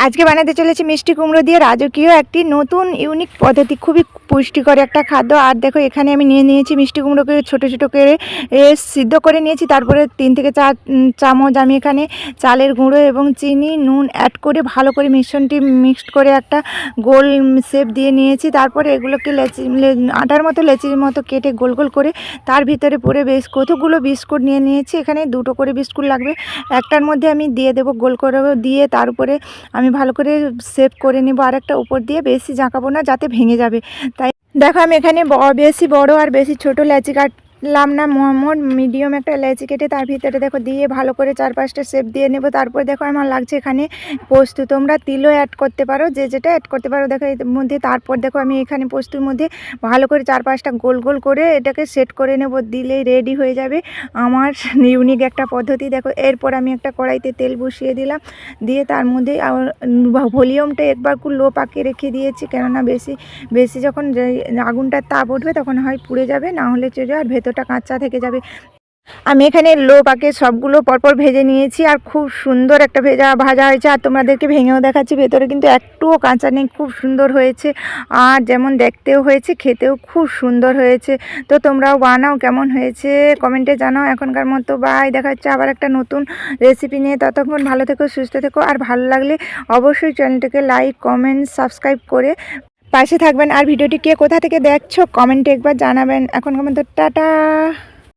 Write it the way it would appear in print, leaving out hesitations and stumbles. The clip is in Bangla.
আজকে বানাতে চলেছি মিষ্টি কুমড়ো দিয়ে রাজকীয় একটি নতুন ইউনিক পদ্ধতি, খুবই পুষ্টিকর একটা খাদ্য। আর দেখো এখানে আমি নিয়ে নিয়েছি মিষ্টি কুমড়োকে ছোটো ছোটো করে সিদ্ধ করে নিয়েছি। তারপরে 3 থেকে 4 চামচ আমি এখানে চালের গুঁড়ো এবং চিনি নুন অ্যাড করে ভালো করে মিশ্রণটি মিক্সড করে একটা গোল শেপ দিয়ে নিয়েছি। তারপরে এগুলোকে আটার মতো লেচির মতো কেটে গোল গোল করে তার ভিতরে পরে বেশ কতগুলো বিস্কুট নিয়ে নিয়েছি। এখানে 2টো করে বিস্কুট লাগবে, একটার মধ্যে আমি দিয়ে দেবো গোল করে দিয়ে তার উপরে আমি ভালো করে সেভ করে নেব। আর একটা উপর দিয়ে বেশি জাঁকাবো না, যাতে ভেঙে যাবে। তাই দেখো আমি এখানে বেশি বড় আর বেশি ছোট লেচি কাটলাম না, মোট মিডিয়াম একটা লেচি কেটে তার ভিতরে দেখো দিয়ে ভালো করে 4-5টা শেপ দিয়ে নেব। তারপর দেখো আমার লাগছে এখানে পোস্ত, তোমরা তিলও অ্যাড করতে পারো, যে যেটা অ্যাড করতে পারো দেখো এর মধ্যে। তারপর দেখো আমি এখানে পোস্তর মধ্যে ভালো করে 4-5টা গোল গোল করে এটাকে সেট করে নেব, দিলেই রেডি হয়ে যাবে আমার ইউনিক একটা পদ্ধতি। দেখো এরপর আমি একটা কড়াইতে তেল বসিয়ে দিলাম, দিয়ে তার মধ্যে ভলিউমটা একবার খুব লো পাকে রেখে দিয়েছি, কেননা বেশি যখন আগুনটার তাপ উঠবে তখন হয় পুড়ে যাবে, না হলে চলে আর ভেতরটা কাঁচা থেকে যাবে। আমি এখানে লো পাকে সবগুলো পরপর ভেজে নিয়েছি, আর খুব সুন্দর একটা ভাজা হয়েছে। আর তোমাদেরকে ভেঙেও দেখাচ্ছি, ভেতরে কিন্তু একটুও কাঁচা নেই, খুব সুন্দর হয়েছে। আর যেমন দেখতেও হয়েছে খেতেও খুব সুন্দর হয়েছে। তো তোমরাও বানাও, কেমন হয়েছে কমেন্টে জানাও। এখনকার মতো বাই, দেখা হচ্ছে আবার একটা নতুন রেসিপি নিয়ে। ততক্ষণ ভালো থেকো, সুস্থ থেকো, আর ভালো লাগলে অবশ্যই চ্যানেলটাকে লাইক কমেন্ট সাবস্ক্রাইব করে পাশে থাকবেন। আর ভিডিওটি কে কোথা থেকে দেখছো কমেন্টে একবার জানাবেন। এখনকার মতো টাটা।